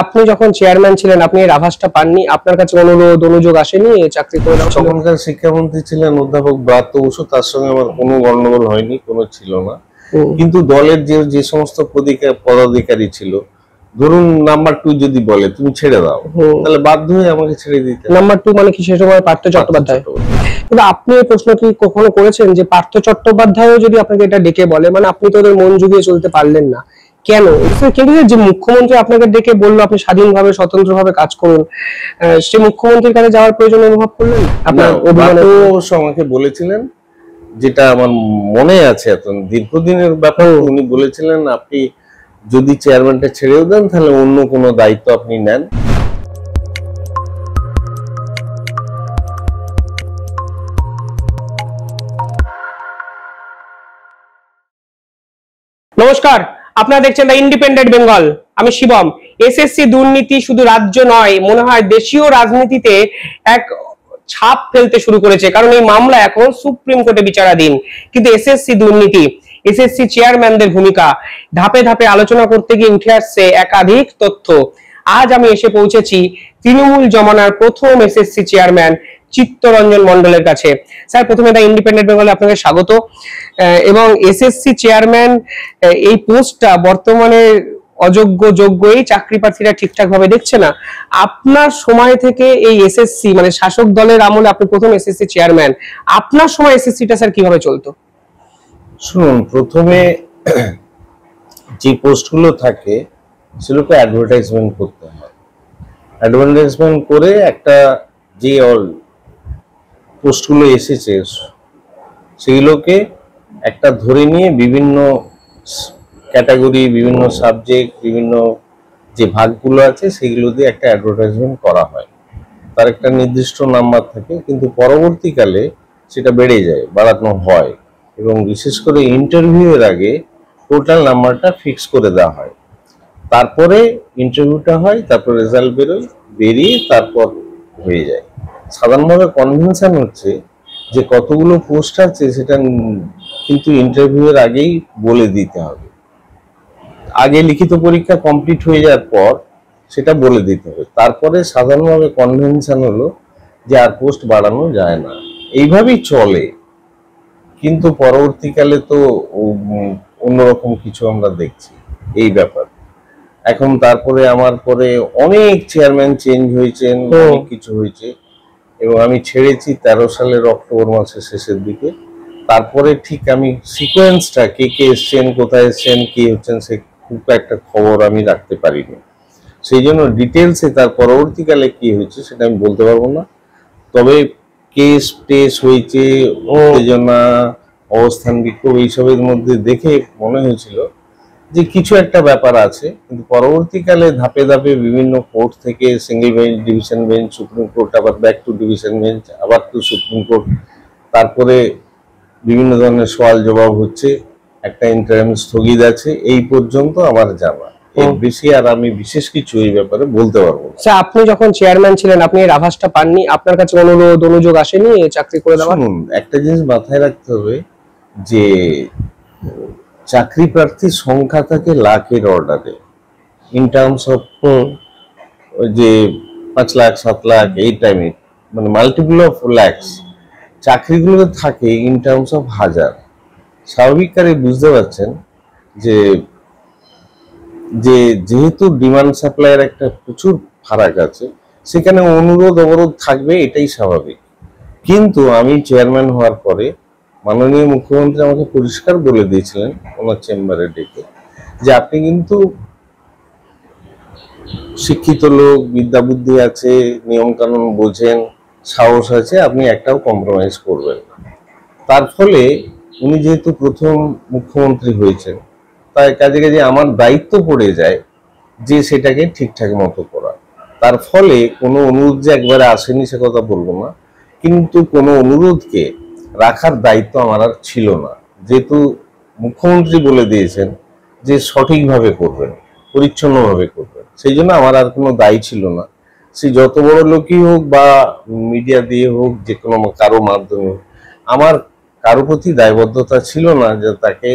আপনি যখন চেয়ারম্যান ছিলেন আপনি এর আভাসটা পাননি? আপনার কাছে অনুরোধ অনুযোগ আসেনি চাকরি করে দেওয়ার? তখনকার শিক্ষামন্ত্রী ছিলেন অধ্যাপক ব্রাত্য বসু, তার সঙ্গে আমার কোনো গন্ডগোল হয়নি, কোনো ছিল না। কিন্তু দলের যে সমস্ত পদাধিকারী ছিল, ধরুন নাম্বার 2 যদি বলে তুমি ছেড়ে দাও, তাহলে বাধ্য হয়ে আমাকে ছেড়ে দিতে। নাম্বার 2 মানে কি সে সময় পার্থ চট্টোপাধ্যায়? কিন্তু আপনি এই প্রশ্ন কি কখনো করেছেন যে পার্থ চট্টোপাধ্যায়ও যদি আপনাকে এটা ডেকে বলে, মানে আপনি তো ওদের মন জুগিয়ে চলতে পারলেন না কেন? কিন্তু যে মুখ্যমন্ত্রী আপনাকে ডেকে বললো আপনি স্বাধীনভাবে স্বতন্ত্রভাবে কাজ করুন, সে মুখ্যমন্ত্রীর কাছে যাওয়ার প্রয়োজন অনুভব করলেন? আপনার অবশ্য আমাকে বলেছিলেন, যেটা আমার মনে আছে, এত দীর্ঘদিনের ব্যাপার, উনি বলেছিলেন আপনি যদি চেয়ারম্যানটা ছেড়েও দেন তাহলে অন্য কোনো দায়িত্ব আপনি নেন। নমস্কার, আপনারা দেখছেন দ্য ইন্ডিপেন্ডেন্ট বেঙ্গল। আমি শিবম। এসএসসি দুর্নীতি শুধু রাজ্য নয়, মনে হয় দেশীয় রাজনীতিতে এক ছাপ ফেলতে শুরু করেছে, কারণ এই মামলা এখন সুপ্রিম কোর্টে বিচারাধীন। কিন্তু এসএসসি দুর্নীতি, এসএসসি চেয়ারম্যানদের ভূমিকা ধাপে ধাপে আলোচনা করতে গিয়ে উঠে আসছে একাধিক তথ্য। আজ আমি এসে পৌঁছেছি তৃণমূল জমানার প্রথম এসএসসি চেয়ারম্যান চিত্তরঞ্জন মণ্ডলের কাছে। স্যার, প্রথমে দ্য ইন্ডিপেন্ডেন্ট বেঙ্গলে আপনাকে স্বাগত। এবং এসএসসি চেয়ারম্যান এই পোস্টটা বর্তমানে অযোগ্য যোগ্য, এই চাকরি প্রার্থীরা ঠিকঠাক ভাবে দেখছে না। আপনার সময় থেকে এই এসএসসি মানে শাসক দলের আমলে আপনি প্রথম এসএসসি চেয়ারম্যান, আপনার সময় এসএসসিটা স্যার কিভাবে চলতো? শুনুন, প্রথমে যে পোস্টগুলো থাকে সেগুলোকে অ্যাডভার্টাইজমেন্ট করতে হয়। অ্যাডভার্টাইজমেন্ট করে একটা যে পোস্টগুলো এসেছে সেগুলোকে একটা ধরে নিয়ে বিভিন্ন ক্যাটাগরি, বিভিন্ন সাবজেক্ট, বিভিন্ন যে ভাগগুলো আছে সেগুলো দিয়ে একটা অ্যাডভার্টাইজমেন্ট করা হয়। তার একটা নির্দিষ্ট নাম্বার থাকে, কিন্তু পরবর্তীকালে সেটা বেড়ে যায়, বাড়ানো হয়, এবং বিশেষ করে ইন্টারভিউয়ের আগে টোটাল নাম্বারটা ফিক্স করে দেওয়া হয়। তারপরে ইন্টারভিউটা হয়, তারপর রেজাল্ট বেরোয়, বেরিয়ে তারপর হয়ে যায়। সাধারণভাবে কনভেনশন হচ্ছে যে কতগুলো পোস্ট আছে সেটা কিন্তু ইন্টারভিউয়ের আগেই বলে দিতে হবে। আগে লিখিত পরীক্ষা কমপ্লিট হয়ে যাওয়ার পর সেটা বলে দিতে হবে। তারপরে সাধারণভাবে কনভেনশন হলো যে আর পোস্ট বাড়ানো যায় না, এইভাবেই চলে। কিন্তু পরবর্তীকালে তো অন্যরকম কিছু আমরা দেখছি এই ব্যাপার। এখন তারপরে আমার পরে অনেক চেয়ারম্যান চেঞ্জ হয়েছেন, অনেক কিছু হয়েছে, এবং আমি ছেড়েছি 13 সালের অক্টোবর মাসের শেষের দিকে। তারপরে ঠিক আমি সিকোয়েন্সটা, কে কে এসছেন, কোথায় এসছেন, কি হচ্ছেন, সে খুব একটা খবর আমি রাখতে পারিনি। সেই জন্য ডিটেলসে তার পরবর্তীকালে কি হয়েছে সেটা আমি বলতে পারবো না। তবে কেস টেস হয়েছে, উত্তেজনা, অবস্থান বিক্ষোভ, এইসবের মধ্যে দেখে মনে হয়েছিল যে কিছু একটা ব্যাপার আছে। কিন্তু পরবর্তীকালে ধাপে ধাপে বিভিন্ন কোর্ট থেকে, single bench, division bench, supreme court, আবার ব্যাক টু ডিভিশন বেঞ্চ, আবার টু সুপ্রিম কোর্ট, তারপরে বিভিন্ন ধরনের সওয়াল জবাব হচ্ছে, একটা ইন্টারিম স্থগিত আছে, এই পর্যন্ত আমার জানা। এর বেশি আর আমি বিশেষ কিছু এই ব্যাপারে বলতে পারবো না। স্যার, আপনি যখন চেয়ারম্যান ছিলেন আপনি এর আভাসটা পাননি? আপনার কাছে অনুরোধ অনুযোগ আসেনি চাকরি করে দেওয়ার? শুনুন, একটা জিনিস মাথায় রাখতে হবে যে চাকরি প্রার্থীর সংখ্যা থাকে লাখের অর্ডারে, ইন টার্মস অফ যে 5 লাখ 7 লাখ এই টাইমে, মানে মাল্টিপল অফ ল্যাক্স চাকরিগুলো থাকে ইন টার্মস অফ হাজার। স্বাভাবিক কারে বুঝতে পারছেন যে যেহেতু ডিমান্ড সাপ্লাইয়ের একটা প্রচুর ফারাক আছে, সেখানে অনুরোধ অবরোধ থাকবে, এটাই স্বাভাবিক। কিন্তু আমি চেয়ারম্যান হওয়ার পরে মাননীয় মুখ্যমন্ত্রী আমাকে পরিষ্কার বলে দিয়েছিলেন ওনার চেম্বারে ডেকে যে আপনি কিন্তু শিক্ষিত লোক, বিদ্যা বুদ্ধি আছে, নিয়ম কানুন বোঝেন, সাহস আছে, আপনি একটাও কম্প্রোমাইজ করবেন না। তার ফলে উনি যেহেতু প্রথম মুখ্যমন্ত্রী হয়েছেন, তাই কাজে কাজে আমার দায়িত্ব পড়ে যায় যে সেটাকে ঠিকঠাক মতো করা। তার ফলে কোনো অনুরোধ যে একবারে আসেনি সে কথা বলবো না, কিন্তু কোনো অনুরোধকে রাখার দায়িত্ব আমার আর ছিল না, যেহেতু মুখ্যমন্ত্রী বলে দিয়েছেন যে সঠিকভাবে করবেন, পরিচ্ছন্নভাবে করবেন। সেই জন্য আমার আর কোনো দায়ী ছিল না। সে যত বড় লোকই হোক বা মিডিয়া দিয়ে হোক, যে কোনো কারো মাধ্যমে হোক, আমার কারো প্রতি দায়বদ্ধতা ছিল না যে তাকে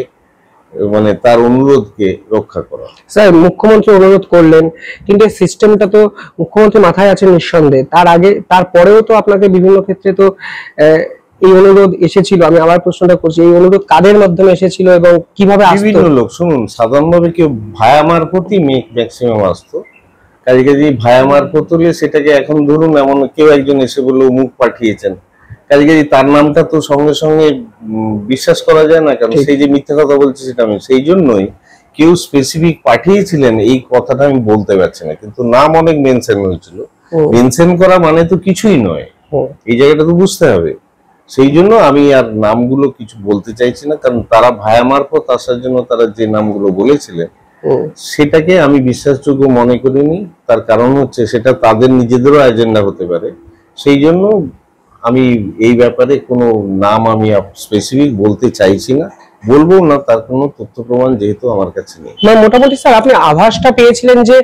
মানে তার অনুরোধকে রক্ষা করা। স্যার, মুখ্যমন্ত্রী অনুরোধ করলেন, কিন্তু এই সিস্টেমটা তো মুখ্যমন্ত্রী মাথায় আছে নিঃসন্দেহে, তার আগে তারপরেও তো আপনাকে বিভিন্ন ক্ষেত্রে তো এই অনুরোধ এসেছিল। আমি আবার প্রশ্নটা করছি, এই অনুরোধ কাদের মাধ্যমে এসেছিল এবং কিভাবে আসতো? বিভিন্ন লোক, শুনুন, সাধারণভাবে কেউ ভায়া মারফতই ম্যাক্সিমাম আসতো। কাজে কাজে ভায়া মারফত হলে সেটাকে এখন ধরুন এমন কেউ একজন এসে বললো মুখ পাঠিয়েছেন, কাজে কাজে তার নামটা তো সঙ্গে সঙ্গে বিশ্বাস করা যায় না, কারণ সেই যে মিথ্যা কথা বলছে সেটা আমি, সেই জন্যই কেউ স্পেসিফিক পাঠিয়েছিলেন এই কথাটা আমি বলতে পারছি না, কিন্তু নাম অনেক মেনশন হয়েছিল। মেনশন করা মানে তো কিছুই নয়, এই জায়গাটা তো বুঝতে হবে। সেই জন্য আমি আর নামগুলো কিছু বলতে চাইছি না, কারণ তারা ভায়া মারফত আসার জন্য তারা যে নামগুলো বলেছিলেন সেটাকে আমি বিশ্বাসযোগ্য মনে করিনি। তার কারণ হচ্ছে সেটা তাদের নিজেদেরও এজেন্ডা হতে পারে, সেই জন্য আমি এই ব্যাপারে কোনো নাম আমি স্পেসিফিক বলতে চাইছি না, বলবো না, তার কোনো তথ্য প্রমাণ যেহেতু আমার কাছে নেই। মোটামুটি স্যার, আপনি আভাসটা পেয়েছিলেন যে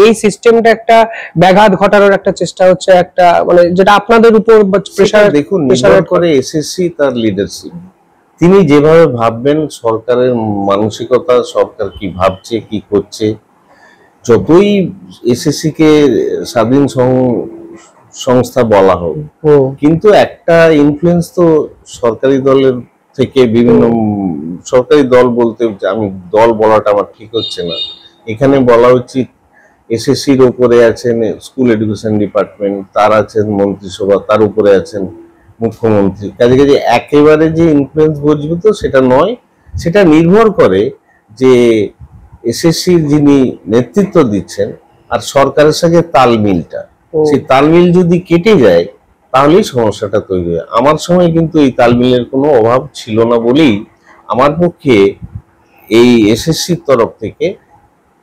এই সিস্টেমটা একটা ব্যাঘাত ঘটানোর একটা চেষ্টা হচ্ছে, একটা মানে যেটা আপনাদের উপর প্রেসার। দেখুন, নির্ভর করে এসএসসি তার লিডারশিপ, তিনি যেভাবে ভাববেন, সরকারের মানসিকতা, সরকার কি ভাবছে কি করছে। যতই এসএসসি কে স্বাধীন সংস্থা বলা হোক, কিন্তু একটা ইনফ্লুয়েন্স তো সরকারি দলের থেকে বিভিন্ন সরকারি দল বলতে আমি দল বলাটা আমার ঠিক হচ্ছে না, এখানে বলা উচিত এসএসসির উপরে আছেন স্কুল এডুকেশন ডিপার্টমেন্ট, তার আছেন মন্ত্রিসভা, তার উপরে আছেন মুখ্যমন্ত্রী। কাজে কাজে একেবারে যে ইনফ্লুয়েন্স বুঝবে তো সেটা নয়, সেটা নির্ভর করে যে এসএসসির যিনি নেতৃত্ব দিচ্ছেন আর সরকারের সঙ্গে তালমিলটা, সেই তালমিল যদি কেটে যায় তাহলেই সমস্যাটা তৈরি হয়। আমার সময় কিন্তু এই তালমিলের কোনো অভাব ছিল না বলেই আমার পক্ষে এই এসএসসির তরফ থেকে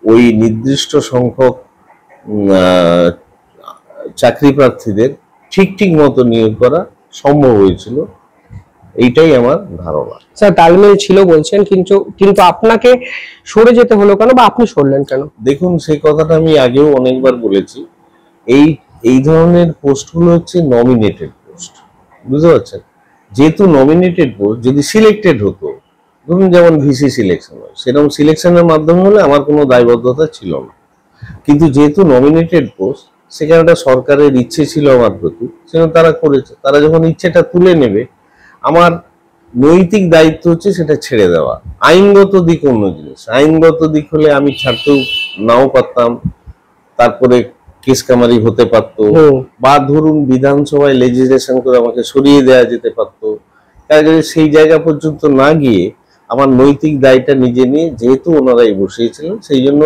ওই নির্দিষ্ট সংখ্যক চাকরি প্রার্থীদের ঠিক ঠিক মতো নিয়োগ করা সম্ভব হয়েছিল, এইটাই আমার ধারণা। স্যার, তালমিল ছিল বলছেন, কিন্তু আপনাকে সরে যেতে হলো কেন, বা আপনি সরলেন কেন? দেখুন, সেই কথাটা আমি আগেও অনেকবার বলেছি, এই ধরনের পোস্টগুলো হচ্ছে নমিনেটেড পোস্ট, বুঝতে পারছেন? যেহেতু নমিনেটেড পোস্ট, যদি সিলেক্টেড হতো, ধরুন যেমন ভিসি সিলেকশন হয়, সেরকম সিলেকশনের মাধ্যমে হলে আমার কোনো দায়বদ্ধতা ছিল না, কিন্তু যেহেতু নমিনেটেড পোস্ট, সেখানে একটা সরকারের ইচ্ছে ছিল আমার প্রতি, সেজন্য তারা করেছে। তারা যখন ইচ্ছেটা তুলে নেবে, আমার নৈতিক দায়িত্ব হচ্ছে সেটা ছেড়ে দেওয়া। আইনগত দিক অন্য জিনিস, আইনগত দিক হলে আমি ছাড়তেও নাও পারতাম, তারপরে কেস কামারি হতে পারতো, বা ধরুন বিধানসভায় লেজিসলেশন করে আমাকে সরিয়ে দেওয়া যেতে পারতো। কাজে সেই জায়গা পর্যন্ত না গিয়ে আমার নৈতিক দায়টা নিজে নিয়ে, যেহেতু ওনারাই বসিয়েছিলেন, সেই জন্য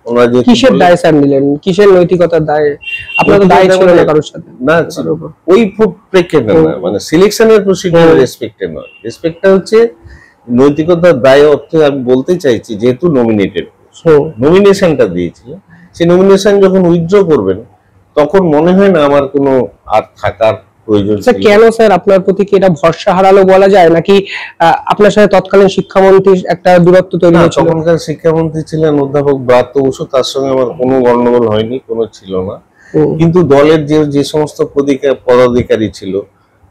ওনারা যে কিসের দায় স্যার নিলেন, কিসের নৈতিকতার দায়? আপনার তো দায় ছিল না কারোর সাথে? না, ছিল ওই প্রেক্ষেপে না, মানে সিলেকশনের প্রসিডিউর রেসপেক্টে নয়। রেসপেক্টটা হচ্ছে নৈতিকতার দায় অর্থে আমি বলতে চাইছি, যেহেতু নমিনেটেড নমিনেশনটা দিয়েছিলেন, সেই নমিনেশন যখন উইথড্র করবেন তখন মনে হয় না আমার কোনো আর থাকার প্রয়োজন। কেন স্যার, আপনার প্রতি কি এটা ভরসা হারালো বলা যায়, নাকি আপনার সাথে তৎকালীন শিক্ষামন্ত্রীর একটা দূরত্ব তৈরি হয়েছিল? তখনকার শিক্ষামন্ত্রী ছিলেন অধ্যাপক ব্রাত্য বসু, তার সঙ্গে আমার কোনো গন্ডগোল হয়নি, কোনো ছিল না। কিন্তু দলের যে সমস্ত পদাধিকারী ছিল,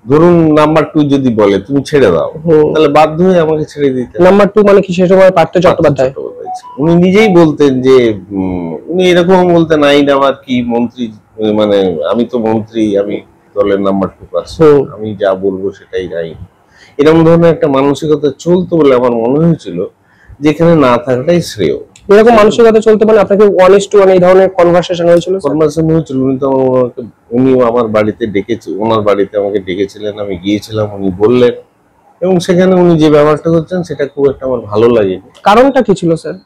ধরুন নাম্বার 2 যদি বলে তুমি ছেড়ে দাও, তাহলে বাধ্য হয়ে আমাকে ছেড়ে দিতে। নাম্বার 2 মানে কি সে সময় পার্থ চট্টোপাধ্যায়? উনি নিজেই বলতেন যে উনি এরকম বলতেন, আইন আমার কি মন্ত্রী, মানে আমি তো মন্ত্রী, আমি দলের নাম্বার 2 পার্সন, আমি যা বলবো সেটাই আইন। এরকম ধরনের একটা মানসিকতা চলতো বলে আমার মনে হয়েছিল যেখানে না থাকাটাই শ্রেয়। এরকম মানসিকতা চলতে মানে আপনাকে 1:1 এই ধরনের কনভারসেশন হয়েছিল? কনভারসেশন হয়েছিল। উনিও আমার বাড়িতে ডেকেছে, ওনার বাড়িতে আমাকে ডেকেছিলেন, আমি গিয়েছিলাম, উনি বললেন, এবং সেখানে উনি যে ব্যবহারটা করছেন সেটা খুব একটা আমার ভালো লাগেনি। কারণটা কি ছিল স্যার?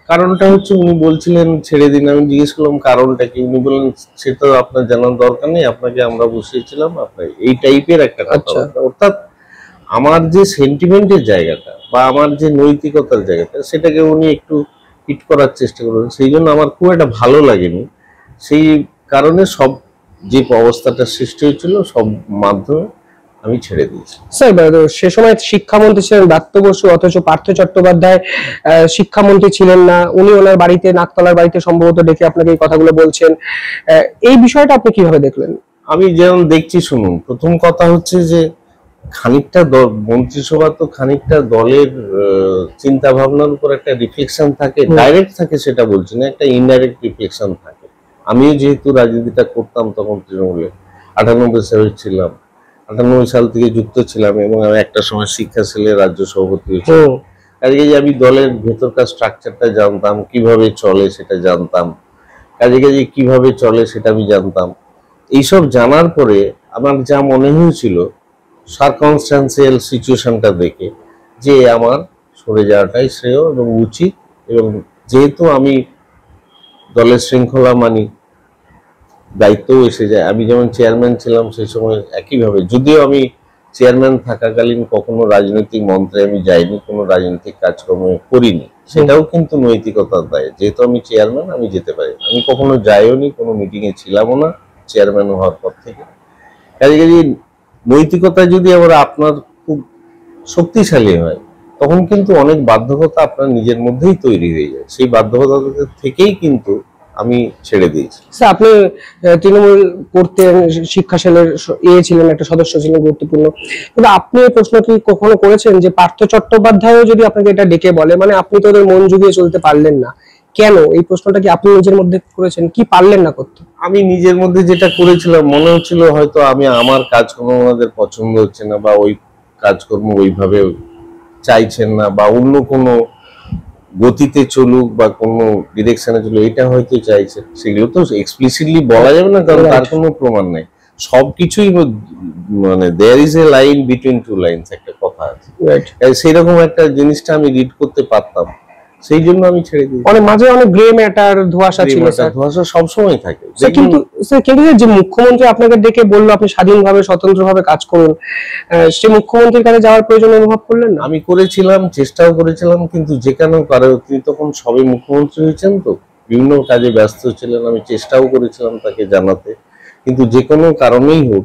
কারণটা হচ্ছে উনি বলছিলেন ছেড়ে দিন, আমি জিজ্ঞেস করলাম কারণটা কি, উনি বললেন সেটা আপনার জানার দরকার নেই, আপনাকে আমরা বসিয়েছিলাম, আপনার এই টাইপের একটা কথা। অর্থাৎ আমার যে সেন্টিমেন্টের জায়গাটা বা আমার যে নৈতিকতার জায়গাটা, সেটাকে উনি একটু হিট করার চেষ্টা করবেন, সেই জন্য আমার খুব একটা ভালো লাগেনি। সেই কারণে সব যে অবস্থাটা সৃষ্টি হয়েছিল সব মাধ্যমে আমি ছেড়ে দিয়েছি। স্যার, সে সময় শিক্ষামন্ত্রী ছিলেন ব্রাত্য বসু, অথচ পার্থ চট্টোপাধ্যায় শিক্ষামন্ত্রী ছিলেন না। উনি ওনার বাড়িতে, নাকতলার বাড়িতে সম্ভবত ডেকে আপনাকে এই কথাগুলো বলছেন। এই বিষয়টা আপনি কিভাবে দেখলেন? আমি যেমন দেখছি, শুনুন, প্রথম কথা হচ্ছে যে খানিকটা মন্ত্রিসভা তো খানিকটা দলের চিন্তা ভাবনার উপর একটা রিফ্লেকশন থাকে, ডাইরেক্ট থাকে সেটা বলছি না, একটা ইনডাইরেক্ট রিফ্লেকশন থাকে। আমিও যেহেতু রাজনীতিটা করতাম তখন তৃণমূলে 98 সালে ছিলাম, 98 সাল থেকে যুক্ত ছিলাম এবং আমি একটা সময় শিক্ষা সেলের রাজ্য সভাপতি হয়েছিলাম। কাজে আমি দলের ভেতরকার স্ট্রাকচারটা জানতাম, কিভাবে চলে সেটা জানতাম, কাজে কিভাবে চলে সেটা আমি জানতাম। এইসব জানার পরে আমার যা মনে হয়েছিল সার্কামস্ট্যান্সিয়াল সিচুয়েশনটা দেখে যে আমার সরে যাওয়াটাই শ্রেয় এবং উচিত। এবং যেহেতু আমি দলের শৃঙ্খলা মানি, দায়িত্বও এসে যায়। আমি যেমন চেয়ারম্যান ছিলাম সেই সময় একইভাবে, যদিও আমি চেয়ারম্যান থাকাকালীন কখনো রাজনৈতিক মন্ত্রে আমি যাইনি, কোনো রাজনৈতিক কাজকর্ম করিনি, সেটাও কিন্তু নৈতিকতার দায়। যেহেতু আমি চেয়ারম্যান আমি যেতে পারি, আমি কখনো যাইও নি, কোনো মিটিংয়ে ছিলামও না চেয়ারম্যান হওয়ার পর থেকে। কাজে নৈতিকতা যদি আবার আপনার খুব শক্তিশালী হয় তখন কিন্তু অনেক বাধ্যকতা আপনার নিজের মধ্যেই তৈরি হয়ে যায়। সেই বাধ্যকতা থেকেই কিন্তু আমি ছেড়ে দিয়েছি। স্যার আপনি তৃণমূল করতেন, শিক্ষা সেলের ছিলেন, একটা সদস্য ছিলেন গুরুত্বপূর্ণ, কিন্তু আপনি এই প্রশ্ন কি কখনো করেছেন যে পার্থ চট্টোপাধ্যায়ও যদি আপনাকে এটা ডেকে বলে, মানে আপনি তো ওদের মন জুগিয়ে চলতে পারলেন না, কেন? এই প্রশ্নটা কি আপনি নিজের মধ্যে করেছেন, কি পারলেন না করতে? আমি নিজের মধ্যে যেটা করেছিলাম, মনে হচ্ছিল হয়তো আমি আমার কাজকর্ম ওনাদের পছন্দ হচ্ছে না, বা ওই কাজকর্ম ওইভাবে চাইছেন না, বা অন্য কোনো গতিতে চলুক বা কোনো ডিরেকশনে চলুক এটা হয়তো চাইছে। সেগুলো তো এক্সপ্লিসিটলি বলা যাবে না, কারণ তার কোনো প্রমাণ নেই। সবকিছুই মানে there is a line between two lines, একটা কথা আছে, সেইরকম একটা জিনিসটা আমি রিড করতে পারতাম, সেই জন্য আমি ছেড়ে দিই। অনেক মাঝে অনেক গ্রে ম্যাটার ধোঁয়াশা ছিল স্যার, ধোঁয়াশা সবসময় থাকে। কিন্তু স্যার কিন্তু যে মুখ্যমন্ত্রী আপনাকে ডেকে বললো আপনি স্বাধীনভাবে স্বতন্ত্রভাবে কাজ করুন, সেই মুখ্যমন্ত্রীর কাছে যাওয়ার প্রয়োজন অনুভব করলেন না? আমি করেছিলাম, চেষ্টাও করেছিলাম, কিন্তু যে কেন কারো তিনি তখন সবে মুখ্যমন্ত্রী হয়েছেন তো বিভিন্ন কাজে ব্যস্ত ছিলেন। আমি চেষ্টাও করেছিলাম তাকে জানাতে, কিন্তু যে কোনো কারণেই হোক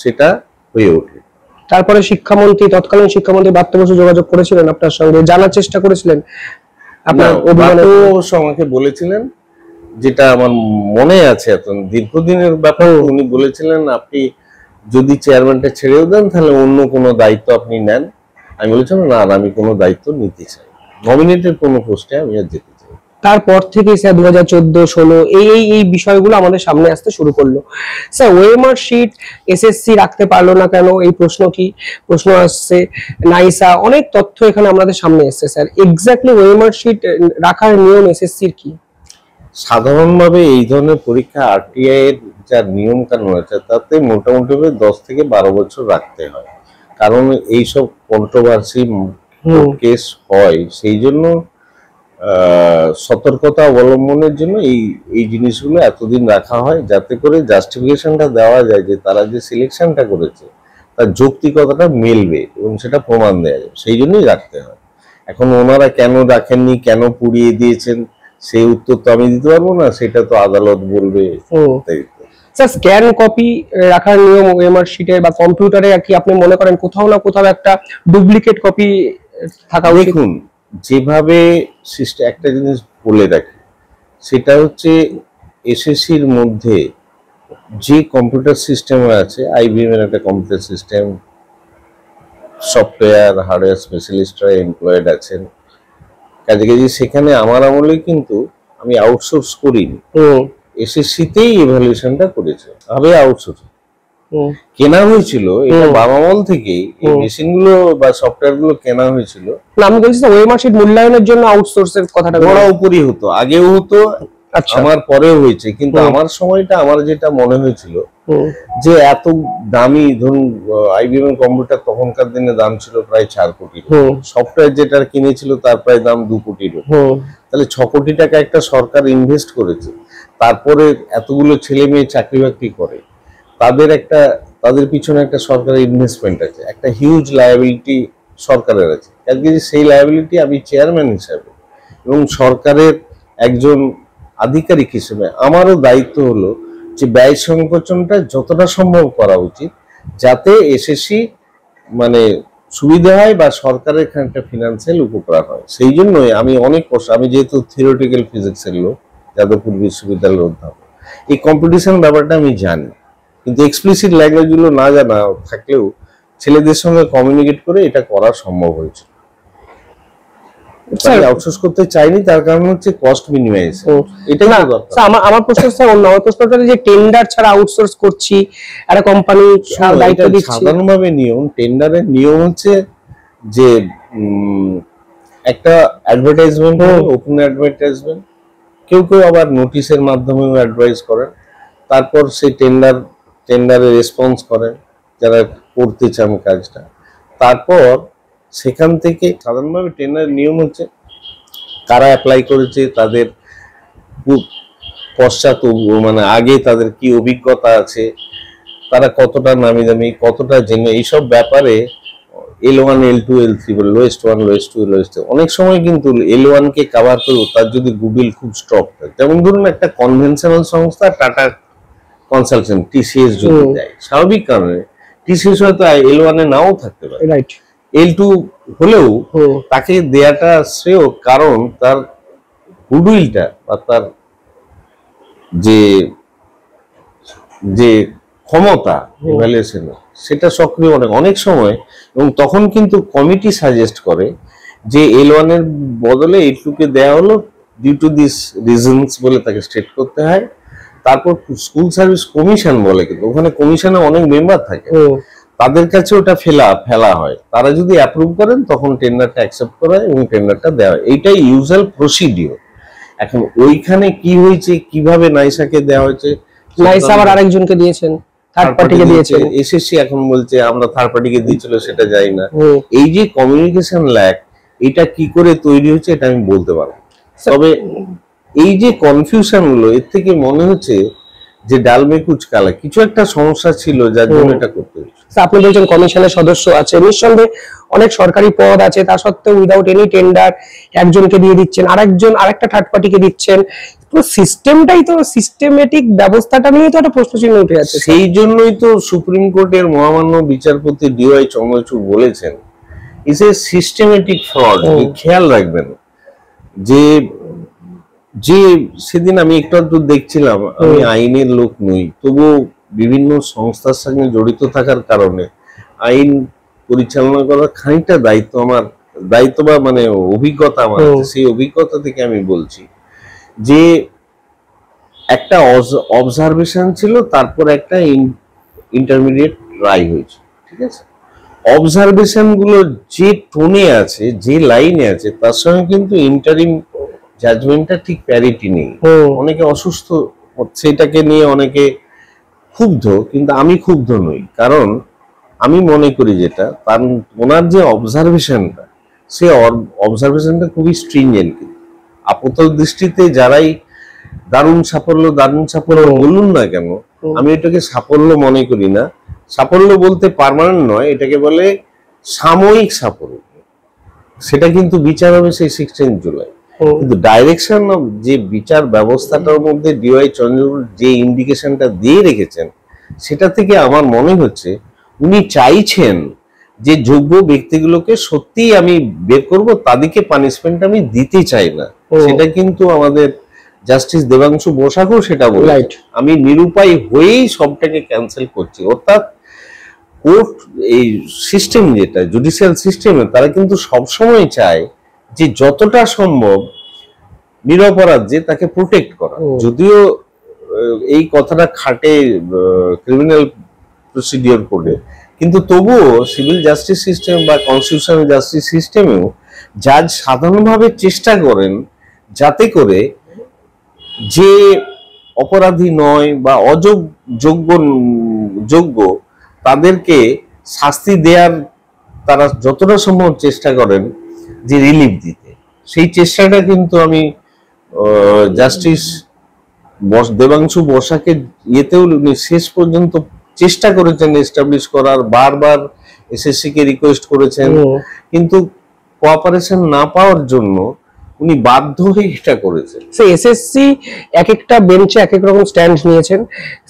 সেটা হয়ে ওঠে। তারপরে শিক্ষামন্ত্রী, তৎকালীন শিক্ষামন্ত্রী ব্রাত্য বসু যোগাযোগ করেছিলেন আপনার সঙ্গে, জানার চেষ্টা করেছিলেন আপনার অভিমানের? অবশ্য আমাকে বলেছিলেন, যেটা আমার মনে আছে, এত দীর্ঘদিনের ব্যাপার, উনি বলেছিলেন আপনি যদি চেয়ারম্যানটা ছেড়েও দেন তাহলে অন্য কোনো দায়িত্ব আপনি নেন। আমি বলেছিলাম না, আমি কোনো দায়িত্ব নিতে চাই, নমিনেটেড কোনো পোস্টে আমি আর যেতে চাই। তারপর থেকে স্যার 2014-16 এই বিষয়গুলো আমাদের সামনে আসতে শুরু করলো। স্যার ওএমআর শিট এসএসসি রাখতে পারলো না কেন, এই প্রশ্ন আসছে। নাইসা অনেক তথ্য এখানে আমাদের সামনে এসছে। স্যার এক্স্যাক্টলি ওএমআর শিট রাখার নিয়ম এসএসসির কি? সাধারণভাবে এই ধরনের পরীক্ষা আরটিআই এর যা নিয়ম কানুন আছে তাতে মোটামুটি 10 থেকে 12 বছর রাখতে হয়, কারণ এইসব কন্ট্রোভার্সি কেস হয়, সেই জন্য সতর্কতা অবলম্বনের জন্য এই জিনিসগুলো এতদিন রাখা হয়, যাতে করে জাস্টিফিকেশনটা দেওয়া যায় যে তারা যে সিলেকশনটা করেছে তার যৌক্তিকতাটা মেলবে এবং সেটা প্রমাণ দেওয়া যায়, সেই জন্যই রাখতে হয়। এখন ওনারা কেন রাখেননি, কেন পুড়িয়ে দিয়েছেন, সেই উত্তর তো আমি দিতে পারবো না, সেটা তো আদালত বলবে। স্যার স্ক্যান কপি রাখার নিয়ম ওএমআর শিটের বা কম্পিউটারে কি আপনি মনে করেন কোথাও না কোথাও একটা ডুপ্লিকেট কপি থাকা উচিত? দেখুন, যেভাবে সিস্টেম, একটা জিনিস বলে রাখি, সেটা হচ্ছে এসএসসির মধ্যে যে কম্পিউটার সিস্টেম আছে, আইবিএম এর একটা কম্পিউটার সিস্টেম, সফটওয়্যার হার্ডওয়্যার স্পেশালিস্টরা এমপ্লয়েড আছেন। কাজে সেখানে আমার আমলে কিন্তু আমি আউটসোর্স করিনি, এসএসসিতেই ইভ্যালুয়েশনটা করেছে, ভাবে আউটসোর্স কেনা হয়েছিল। এটা বামামল থেকেই এই মেশিনগুলো বা সফটওয়্যারগুলো কেনা হয়েছিল। আমি বলছি ওএমআর শিট মূল্যায়নের জন্য আউটসোর্সের কথাটা বড় উপরই হতো, আগেও হতো, আমার পরেও হয়েছে, কিন্তু আমার সময়টা আমার যেটা মনে হয়েছিল যে এত দামি, ধরুন আইবিএম এর কম্পিউটার তখনকার দিনে দাম ছিল প্রায় 4 কোটি, সফটওয়্যার যেটা কিনেছিল তার প্রায় দাম 2 কোটির, তাহলে 6 কোটি টাকা একটা সরকার ইনভেস্ট করেছে। তারপরে এতগুলো ছেলে মেয়ে চাকরি বাকরি করে, তাদের পিছনে একটা সরকারের ইনভেস্টমেন্ট আছে, একটা হিউজ লায়াবিলিটি সরকারের আছে। আজকে সেই লায়াবিলিটি আমি চেয়ারম্যান হিসাবে এবং সরকারের একজন আধিকারিক হিসেবে আমারও দায়িত্ব হলো যে ব্যয় সংকোচনটা যতটা সম্ভব করা উচিত, যাতে এসএসসি মানে সুবিধা হয় বা সরকারের এখানে একটা ফিনান্সিয়াল উপকার হয়। সেই জন্যই আমি অনেক কষ্ট, আমি যেহেতু থিওরিটিক্যাল ফিজিক্সের লোক, যাদবপুর বিশ্ববিদ্যালয়ের অধ্যাপক, এই কম্পিটিশন ব্যাপারটা আমি জানি, কিন্তু এক্সপ্লিসিট ল্যাঙ্গুয়েজগুলো না জানা থাকলেও ছেলেদের সঙ্গে কমিউনিকেট করে এটা করা সম্ভব হয়েছে। আউটসোর্স করতে চাইনি, তার কারণ হচ্ছে কস্ট মিনিমাইজ। এটা না আমার প্রশ্ন স্যার অন্য, আমার প্রশ্নটা যে টেন্ডার ছাড়া আউটসোর্স করছি একটা কোম্পানি দায়িত্ব দিচ্ছে। সাধারণভাবে নিয়ম, টেন্ডারের নিয়ম হচ্ছে যে একটা অ্যাডভার্টাইজমেন্ট, ওপেন অ্যাডভার্টাইজমেন্ট, কেউ কেউ আবার নোটিশের মাধ্যমেও অ্যাডভাইস করেন, তারপর সেই টেন্ডারে রেসপন্স করেন যারা করতে চান কাজটা, তারপর সেখান থেকে সাধারণভাবে টেন্ডারের নিয়ম হচ্ছে কারা অ্যাপ্লাই করেছে, তাদের পশ্চাৎ মানে আগে তাদের কি অভিজ্ঞতা আছে, তারা কতটা নামি দামি, কতটা জেনে, এইসব ব্যাপারে L1 L2 L3 বলে লোয়েস্ট 1 লোয়েস্ট 2 লোয়েস্ট, অনেক সময় কিন্তু L1 কে কভার করে তার যদি গুডউইল খুব স্ট্রং থাকে, যেমন ধরুন একটা কনভেনশনাল সংস্থা টাটা কনসালটেন্ট TCS যদি দেয়, স্বাভাবিক কারণে TCS হয়তো L1 এ নাও থাকতে পারে, রাইট, L2 হলেও তাকে দেয়াটা শ্রেয়, কারণ তার গুডউইলটা বা তার যে ক্ষমতা ইভ্যালুয়েশন সেটা সক্রিয় অনেক সময়, এবং তখন কিন্তু কমিটি সাজেস্ট করে যে L1 এর বদলে L2 কে দেওয়া হলো ডিউ টু দিস রিজনস বলে তাকে স্টেট করতে হয়। তারপর স্কুল সার্ভিস কমিশন বলে, কিন্তু ওখানে কমিশনে অনেক মেম্বার থাকে, তাদের কাছে ওটা ফেলা হয়, তারা যদি অ্যাপ্রুভ করেন তখন টেন্ডারটা অ্যাকসেপ্ট করা হয় এবং টেন্ডারটা দেওয়া হয়। এইটাই ইউজুয়াল প্রসিডিওর। এখন ওইখানে কি হয়েছে, কিভাবে নাইসাকে দেওয়া হয়েছে, নাইসা আবার আরেকজনকে দিয়েছেন, থার্ড পার্টিকে দিয়েছেন, এসএসসি এখন বলছে আমরা থার্ড পার্টিকে দিয়েছিল, সেটা জানি না। এই যে কমিউনিকেশন ল্যাক, এটা কি করে তৈরি হচ্ছে এটা আমি বলতে পারবো, তবে এই যে কনফিউশন গুলো, এর থেকে মনে হচ্ছে যে ডাল মে কুচ কালা, কিছু একটা সমস্যা ছিল যার জন্য এটা করতে হয়েছে। আপনি বলছেন কমিশনের সদস্য আছে, নিঃসন্দেহে অনেক সরকারি পদ আছে, তা সত্ত্বেও উইদাউট এনি টেন্ডার একজনকে দিয়ে দিচ্ছেন, আরেকটা থার্ড পার্টিকে দিচ্ছেন, পুরো সিস্টেমটাই তো, সিস্টেমেটিক ব্যবস্থাটা নিয়ে তো একটা প্রশ্ন চিহ্ন উঠে আছে। সেই জন্যই তো সুপ্রিম কোর্টের মহামান্য বিচারপতি DY চন্দ্রচূড় বলেছেন ইজ এ সিস্টেমেটিক ফ্রড। খেয়াল রাখবেন যে সেদিন আমি একটু দেখছিলাম, আমি আইনের লোক নই, তবু বিভিন্ন সংস্থার সঙ্গে জড়িত থাকার কারণে আইন পরিচালনা করার খানিকটা দায়িত্ব বা মানে অভিজ্ঞতা আমার আছে। সেই অভিজ্ঞতা থেকে আমি বলছি যে একটা অবজারভেশন ছিল, তারপর একটা ইন্টারমিডিয়েট রায় হয়েছে, ঠিক আছে। অবজারভেশন গুলো যে টোনে আছে, যে লাইনে আছে, তার সঙ্গে কিন্তু ইন্টারিম জাজমেন্টটা ঠিক প্যারিটি নেই। অনেকে অসুস্থ, সেটাকে নিয়ে অনেকে ক্ষুব্ধ, কিন্তু আমি ক্ষুব্ধ নই, কারণ আমি মনে করি যেটা ওনার যে অবজারভেশনটা, সে অবজারভেশনটা খুবই স্ট্রিনজেন্ট। কিন্তু আপাত দৃষ্টিতে যারাই দারুণ সাফল্য বলুন না কেন, আমি এটাকে সাফল্য মনে করি না। সাফল্য বলতে পার্মানেন্ট নয়, এটাকে বলে সাময়িক সাফল্য। সেটা কিন্তু বিচার হবে সেই 16 জুলাই, কিন্তু ডাইরেকশন অফ যে বিচার ব্যবস্থাটার মধ্যে DY চন্দ্রচূড় যে ইন্ডিকেশনটা দিয়ে রেখেছেন, সেটা থেকে আমার মনে হচ্ছে উনি চাইছেন যে যোগ্য ব্যক্তিগুলোকে সত্যিই আমি বের করব, তাদেরকে পানিশমেন্ট আমি দিতে চাই না। সেটা কিন্তু আমাদের জাস্টিস দেবাংশু বসাকও সেটা বলে, আমি নিরুপায় হয়েই সবটাকে ক্যান্সেল করছি। অর্থাৎ কোর্ট, এই সিস্টেম যেটা জুডিশিয়াল সিস্টেমে, তারা কিন্তু সবসময় চায় যে যতটা সম্ভব নিরপরাধ যে তাকে প্রোটেক্ট করা। যদিও এই কথাটা খাটে ক্রিমিনাল প্রসিডিওর কোডে, কিন্তু তবুও সিভিল জাস্টিস সিস্টেম বা কনস্টিটিউশনাল জাস্টিস সিস্টেমেও জাজ সাধারণভাবে চেষ্টা করেন যাতে করে যে অপরাধী নয় বা যোগ্য তাদেরকে শাস্তি দেওয়ার তারা যতটা সম্ভব চেষ্টা করেন যে রিলিফ দিতে। সেই চেষ্টাটা কিন্তু আমি জাস্টিস দেবাংশু বসাকে ইয়েতেও শেষ পর্যন্ত চেষ্টা করেছেন এস্টাবলিশ করার, বারবার SSC কে রিকোয়েস্ট করেছেন, কিন্তু কোঅপারেশন না পাওয়ার জন্য উনি বাধ্য হয়ে এটা করেছেন। SSC এক একটা বেঞ্চে এক এক রকম স্ট্যান্ড নিয়েছেন।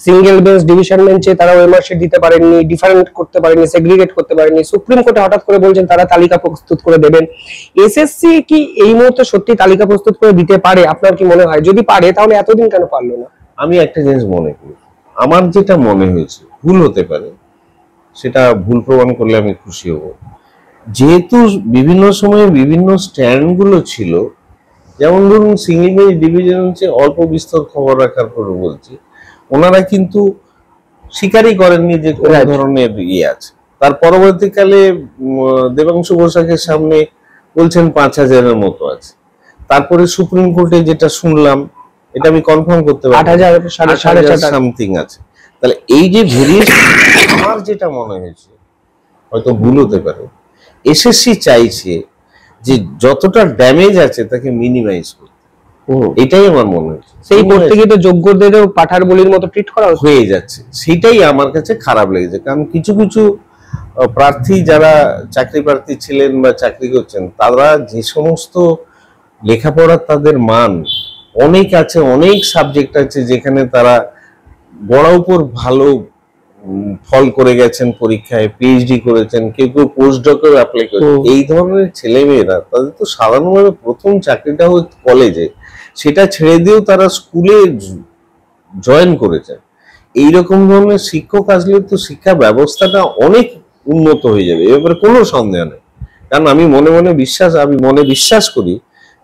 সিঙ্গেল বেঞ্চ, ডিভিশন বেঞ্চে তারা ওএমআর শিট দিতে পারেননি, ডিফারেন্ট করতে পারেননি, সেগ্রিগেট করতে পারেননি। সুপ্রিম কোর্টে হঠাৎ করে বলছেন তারা তালিকা প্রস্তুত করে দেবেন। SSC কি এই মুহূর্তে সত্যি তালিকা প্রস্তুত করে দিতে পারে? আপনার কি মনে হয়? যদি পারে তাহলে এতদিন কেন পারলো না? আমি একটা জিনিস মনে করি, আমার যেটা মনে হয়েছে ভুল হতে পারে, সেটা ভুল প্রমাণ করলে আমি খুশি হব। যেহেতু বিভিন্ন সময়ে বিভিন্ন স্ট্যান্ড গুলো ছিল, যেমন ধরুন সিঙ্গল বেঞ্চ ডিভিশন হচ্ছে অল্প বিস্তর খবর রাখার পরে বলছি, ওনারা কিন্তু স্বীকারই করেননি যে কোন ধরনের ইয়ে আছে। তার পরবর্তীকালে দেবাংশু বসাকের সামনে বলছেন 5,000-এর মতো আছে। তারপরে সুপ্রিম কোর্টে যেটা শুনলাম, এটা আমি কনফার্ম করতে পারি 8,000 সামথিং আছে। তাহলে এই যে ভেরিয়েশন, আমার যেটা মনে হয়েছে, হয়তো ভুল হতে পারে, এসএসসি চাইছে যে যতটা ড্যামেজ আছে তাকে মিনিমাইজ করতে, এটাই আমার মনে হচ্ছে। সেই করতে গিয়ে তো যোগ্যদেরও পাঠার বলির মতো ট্রিট করা হয়ে যাচ্ছে, সেটাই আমার কাছে খারাপ লেগেছে। কারণ কিছু কিছু প্রার্থী যারা চাকরি প্রার্থী ছিলেন বা চাকরি করছেন, তারা যে সমস্ত লেখাপড়ার তাদের মান অনেক আছে, অনেক সাবজেক্ট আছে যেখানে তারা বড় উপর ভালো ফল করে গেছেন পরীক্ষায়, পিএইচডি করেছেন, কেউ কেউ পোস্ট ডকেও অ্যাপ্লাই করেছেন। এই ধরনের ছেলেমেয়েরা তাদের তো সাধারণভাবে প্রথম চাকরিটা হচ্ছে কলেজে, সেটা ছেড়ে দিয়েও তারা স্কুলে জয়েন করেছেন। এইরকম ধরনের শিক্ষক আসলে তো শিক্ষা ব্যবস্থাটা অনেক উন্নত হয়ে যাবে, এ ব্যাপারে কোনো সন্দেহ নেই। কারণ আমি মনে বিশ্বাস করি,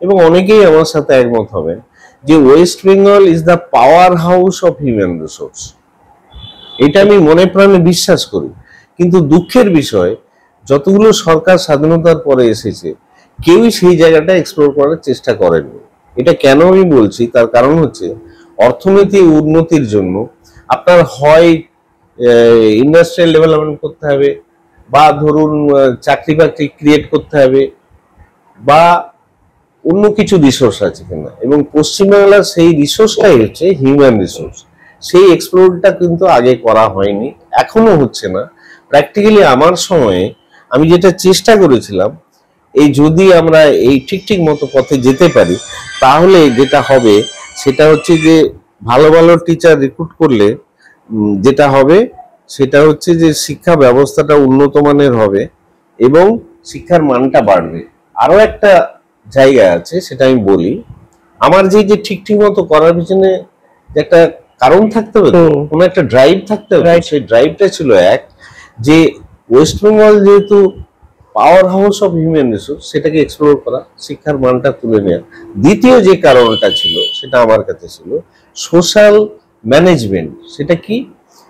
এবং অনেকেই আমার সাথে একমত হবেন, যে West Bengal is the power house of human resource. এটা আমি মনে প্রাণে বিশ্বাস করি। কিন্তু দুঃখের বিষয়, যতগুলো সরকার স্বাধীনতার পরে এসেছে, কেউই সেই জায়গাটা এক্সপ্লোর করার চেষ্টা করেননি। এটা কেন আমি বলছি, তার কারণ হচ্ছে অর্থনীতি উন্নতির জন্য আপনার হয় ইন্ডাস্ট্রিয়াল ডেভেলপমেন্ট করতে হবে, বা ধরুন চাকরি বাকরি ক্রিয়েট করতে হবে, বা অন্য কিছু রিসোর্স আছে কিনা। এবং পশ্চিমবাংলার সেই রিসোর্সটাই হচ্ছে হিউম্যান রিসোর্স। সেই এক্সপ্লোরটা কিন্তু আগে করা হয়নি, এখনো হচ্ছে না। প্র্যাকটিক্যালি আমার সময়ে আমি যেটা চেষ্টা করেছিলাম, এই যদি আমরা এই ঠিক মতো পথে যেতে পারি, তাহলে যেটা হবে সেটা হচ্ছে যে ভালো ভালো টিচার রিক্রুট করলে যেটা হবে সেটা হচ্ছে যে শিক্ষা ব্যবস্থাটা উন্নত মানের হবে এবং শিক্ষার মানটা বাড়বে। আরো একটা জায়গা আছে, সেটা আমি বলি। আমার যে ঠিক মতো করার পিছনে যে একটা কারণ থাকতে হবে, কোনো একটা ড্রাইভ থাকতে হবে। সেই ড্রাইভটা ছিল এক, যে ওয়েস্ট বেঙ্গল যেহেতু power house of human resource, সেটাকে এক্সপ্লোর করা, শিক্ষার মানটা তুলে নেওয়া। দ্বিতীয় যে কারণটা ছিল, সেটা আমার কাছে ছিল সোশ্যাল ম্যানেজমেন্ট। সেটা কি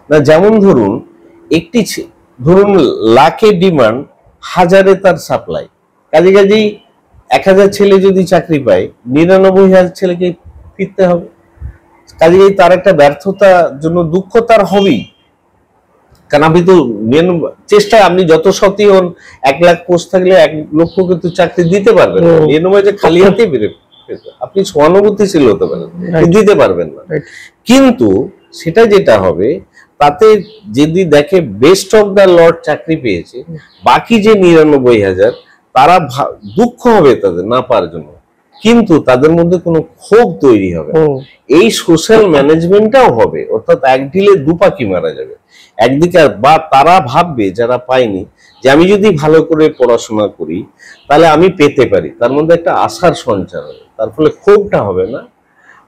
না, যেমন ধরুন ধরুন লাখে ডিমান্ড, হাজারে তার সাপ্লাই। কাজেই 1,000 ছেলে যদি চাকরি পায়, 99,000 ছেলেকে ফিরতে হবে। কাজেই তার একটা ব্যর্থতার জন্য দুঃখ তার হবেই। কারণ আপনি তো চেষ্টা, আপনি যত সতী হন, 1 লাখ পোস্ট থাকলে 1 লক্ষ কিন্তু চাকরি দিতে পারবেন না। 99 যে খালি হাতেই বেরোবে, আপনি সহানুভূতিশীল হতে পারেন, দিতে পারবেন না। কিন্তু সেটা যেটা হবে, তাতে যদি দেখে বেস্ট অফ দ্য লট চাকরি পেয়েছে, বাকি যে 99,000 তারা দুঃখ হবে তাদের না পাওয়ার জন্য, কিন্তু তাদের মধ্যে কোনো ক্ষোভ তৈরি হবে। এই সোশ্যাল ম্যানেজমেন্টটাও হবে, অর্থাৎ এক ঢিলে 2 পাখি মারা যাবে। একদিকে বা তারা ভাববে যারা পায়নি, যে আমি যদি ভালো করে পড়াশোনা করি তাহলে আমি পেতে পারি, তার মধ্যে একটা আশার সঞ্চার হবে। তার ফলে ক্ষোভটা হবে না,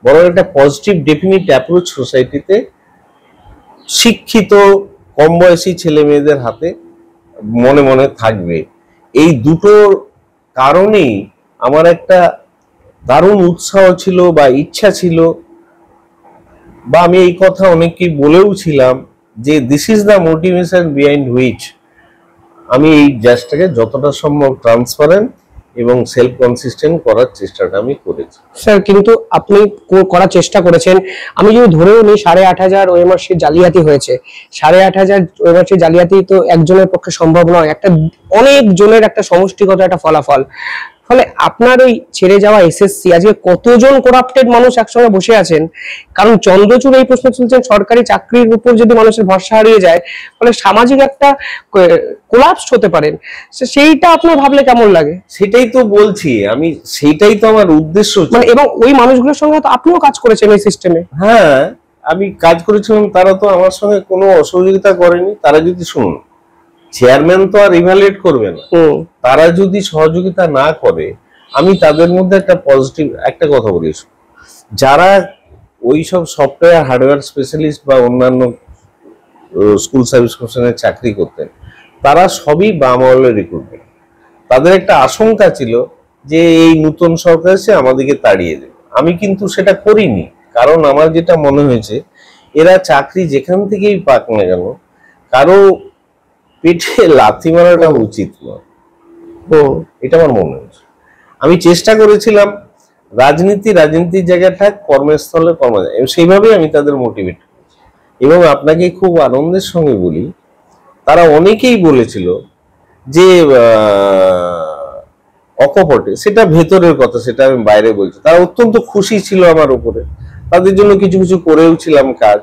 বরং একটা পজিটিভ ডেফিনিট অ্যাপ্রোচ সোসাইটিতে শিক্ষিত কম বয়সী ছেলে মেয়েদের হাতে মনে মনে থাকবে। এই দুটোর কারণেই আমার একটা দারুণ উৎসাহ ছিল বা ইচ্ছা ছিল, বা আমি এই কথা অনেককে বলেও ছিলাম, যে this is the motivation behind which আমি এই জাজটাকে যতটা সম্ভব ট্রান্সপারেন্ট এবং সেলফ কনসিস্টেন্ট করার চেষ্টাটা আমি করেছি। স্যার, কিন্তু আপনি করার চেষ্টা করেছেন, আমি যদি ধরেও নিই 8,500 ওএমআর শিট জালিয়াতি হয়েছে। 8,500 ওএমআর শিট জালিয়াতি তো একজনের পক্ষে সম্ভব নয়, একটা অনেক জনের একটা সমষ্টিগত একটা ফলাফল। ফলে আপনার ওই ছেড়ে যাওয়া এসএসসি, আজকে কতজন করাপ্টেড মানুষ একসঙ্গে বসে আছেন। কারণ চন্দ্রচূড় এই প্রশ্ন তুলছেন, সরকারি চাকরির উপর যদি মানুষের ভরসা হারিয়ে যায়, ফলে সামাজিক একটা কোলাপস হতে পারেন। সেইটা আপনার ভাবলে কেমন লাগে? সেটাই তো বলছি আমি, সেইটাই তো আমার উদ্দেশ্য। মানে এবং ওই মানুষগুলোর সঙ্গে তো আপনিও কাজ করেছেন এই সিস্টেমে। হ্যাঁ, আমি কাজ করেছিলাম, তারা তো আমার সঙ্গে কোনো অসহযোগিতা করেনি। তারা যদি, শুনুন, চেয়ারম্যান তো আর ইভালুয়েট করবে না, তারা যদি সহযোগিতা না করে, আমি তাদের মধ্যে একটা পজিটিভ একটা কথা বলি, যারা ওই সব সফটওয়্যার হার্ডওয়্যার স্পেশালিস্ট বা অন্যান্য স্কুল সার্ভিস কমিশনের চাকরি করতেন, তারা সবই বাম আমলের রিক্রুটমেন্ট। তাদের একটা আশঙ্কা ছিল যে এই নতুন সরকার এসে আমাদেরকে তাড়িয়ে দেবে। আমি কিন্তু সেটা করিনি, কারণ আমার যেটা মনে হয়েছে এরা চাকরি যেখান থেকেই পাক না কেন কারো পেটে লাথি মারাটা উচিত নয়, এটা আমার মনে হয়েছে। আমি চেষ্টা করেছিলাম রাজনীতির জায়গাটা কর্মস্থলে সেইভাবেই আমি তাদের মোটিভেট করেছি। এবং আপনাকে খুব আনন্দের সঙ্গে বলি, তারা অনেকেই বলেছিল যে অকপটে, সেটা ভেতরের কথা, সেটা আমি বাইরে বলছি, তারা অত্যন্ত খুশি ছিল আমার উপরে, তাদের জন্য কিছু কিছু করেও ছিলাম কাজ,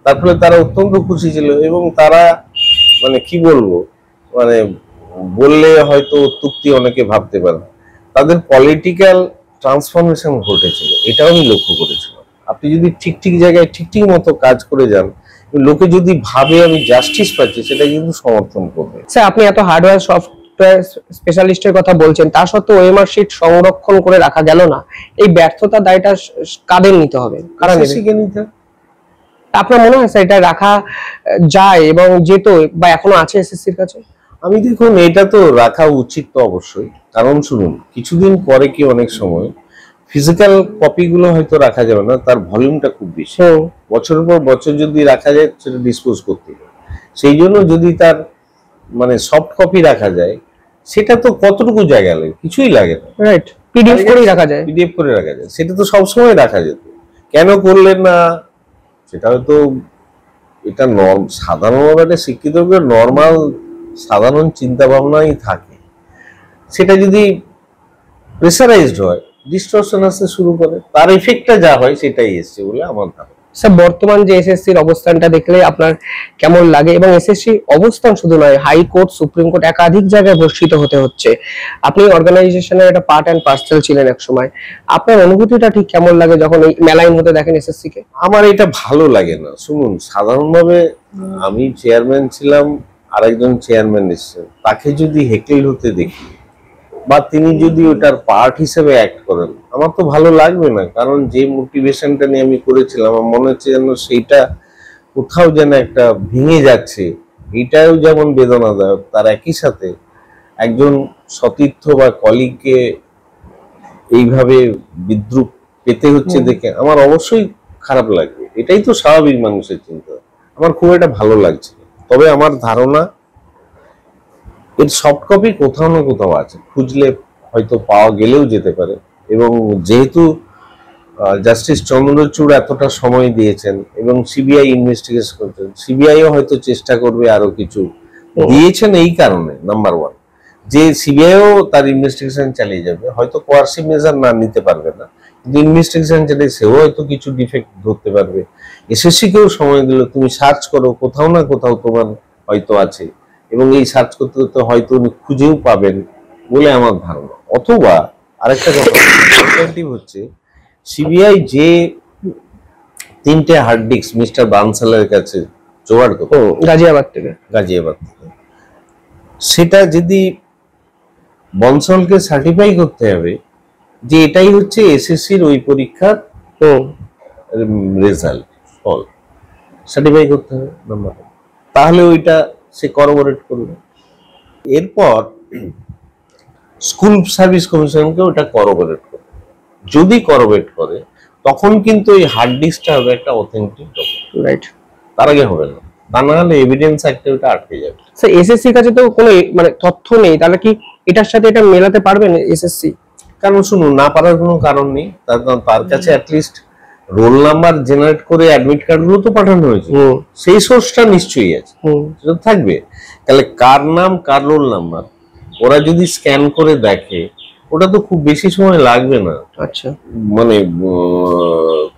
তার ফলে তারা অত্যন্ত খুশি ছিল। এবং তারা মানে কি বলবো, মানে বললে হয়তো অত্যুক্তি অনেকে ভাবতে পারে, তাদের পলিটিক্যাল ট্রান্সফরমেশন ঘটেছিল, এটাও আমি লক্ষ্য করেছিলাম। আপনি যদি ঠিক জায়গায় ঠিক মতো কাজ করে যান, লোকে যদি ভাবে আমি জাস্টিস পাচ্ছি, সেটা কিন্তু সমর্থন করবে। স্যার, আপনি এত হার্ডওয়্যার সফটওয়্যার স্পেশালিস্টের কথা বলছেন, তা সত্ত্বেও ওএমআর শিট সংরক্ষণ করে রাখা গেল না, এই ব্যর্থতার দায়টা কাদের নিতে হবে? কারা নিতে? আপনার মনে হয় স্যার এটা রাখা যায় এবং যেত, বা এখনো আছে এসএসসির কাছে? আমি দেখুন, এটা তো রাখা উচিত তো অবশ্যই, কারণ শুনুন, কিছুদিন পরে কি অনেক সময় ফিজিক্যাল কপিগুলো হয়তো রাখা যাবে না, তার ভলিউমটা খুব বেশি, বছরের পর বছর যদি রাখা যায় সেটা ডিসপোজ করতে হবে। সেই জন্য যদি তার মানে সফট কপি রাখা যায়, সেটা তো কতটুকু জায়গা লাগে, কিছুই লাগে না, রাইট? পিডিএফ করে রাখা যায়, সেটা তো সবসময় রাখা যেত, কেন করলেন না? সেটা হয়তো এটা সাধারণভাবে একটা শিক্ষিত নর্মাল সাধারণ চিন্তা ভাবনাই থাকে, সেটা যদি প্রেসারাইজড হয়, ডিস্টরশন আসতে শুরু করে, তার এফেক্টটা যা হয় সেটাই এসছে বলে আমার ধারণা। স্যার, বর্তমান যে এসএসসির অবস্থানটা দেখলে আপনার কেমন লাগে? এবং এসএসসি অবস্থান শুধু নয়, হাইকোর্ট, সুপ্রিম কোর্ট, একাধিক জায়গায় ভর্ষিত হতে হচ্ছে। আপনি অর্গানাইজেশনের একটা পার্ট অ্যান্ড পার্সেল ছিলেন এক সময়, আপনার অনুভূতিটা ঠিক কেমন লাগে যখন এই মেলাইন হতে দেখেন এসএসসি কে? আমার এটা ভালো লাগে না। শুনুন, সাধারণভাবে আমি চেয়ারম্যান ছিলাম, আরেকজন চেয়ারম্যান এসেছেন, তাকে যদি হেকেল হতে দেখি বা তিনি যদি ওটার পার্ট হিসেবে অ্যাক্ট করেন, আমার তো ভালো লাগবে না। কারণ যে মোটিভেশনটা নিয়ে আমি করেছিলাম, আমার মনে হচ্ছে যেন সেইটা কোথাও যেন একটা ভেঙে যাচ্ছে, এটাও যেমন বেদনাদায়ক, তার একই সাথে একজন সতীর্থ বা কলিগকে এইভাবে বিদ্রুপ পেতে হচ্ছে দেখে আমার অবশ্যই খারাপ লাগবে। এটাই তো স্বাভাবিক মানুষের চিন্তা। আমার খুব এটা ভালো লাগছে। তবে আমার ধারণা এর সফট কপি কোথাও না কোথাও আছে, খুঁজলে হয়তো পাওয়া গেলেও যেতে পারে। এবং যেহেতু জাস্টিস চন্দ্রচূড় এতটা সময় দিয়েছেন এবং সিবিআই ইনভেস্টিগেশন করছেন, সিবিআইও হয়তো চেষ্টা করবে আরো কিছু, দিয়েছেন এই কারণে নাম্বার ওয়ান, যে সিবিআইও তার ইনভেস্টিগেশন চালিয়ে যাবে, হয়তো কোয়ার্সিভ মেজার না নিতে পারবে না, কিন্তু ইনভেস্টিগেশন চালিয়ে সেও হয়তো কিছু ডিফেক্ট ধরতে পারবে। এসএসসি কেও সময় দিল, তুমি সার্চ করো, কোথাও না কোথাও তোমার হয়তো আছে, এবং এই সার্চ করতে করতে হয়তো উনি খুঁজেও পাবেন বলে আমার ধারণা। অথবা আরেকটা কথা হচ্ছে, সিবিআই যে 3টে হার্ড ডিস্ক মিস্টার বানসালের কাছে জোগাড় করতো গাজিয়াবাদ থেকে, সেটা যদি বনসলকে সার্টিফাই করতে হবে যে এটাই হচ্ছে এসএসসির ওই পরীক্ষার রেজাল্ট, ফল সার্টিফাই করতে হবে নাম্বার, তাহলে ওইটা সে করবোরেট করবে। এরপর স্কুল সার্ভিস কমিশনকে ওটা করবোরেট করবে, যদি করবোরেট করে তখন কিন্তু এই হার্ড ডিস্কটা হবে একটা অথেন্টিক ডকুমেন্ট, রাইট? তার আগে হবে না, তা না হলে এভিডেন্স অ্যাক্টে ওটা আটকে যাবে। স্যার, এসএসসির কাছে তো কোনো মানে তথ্য নেই, তাহলে কি এটার সাথে এটা মেলাতে পারবেন এসএসসি? কারণ শুনুন, না পারার কোনো কারণ নেই, তার কাছে অ্যাটলিস্ট রোল নাম্বার জেনারেট করে অ্যাডমিট কার্ড গুলো তো পাঠানো হয়েছে, সেই সোর্সটা নিশ্চয়ই আছে, সেটা থাকবে। তাহলে কার নাম, কার রোল নাম্বার ওরা যদি স্ক্যান করে দেখে, ওটা তো খুব বেশি সময় লাগবে না। আচ্ছা, মানে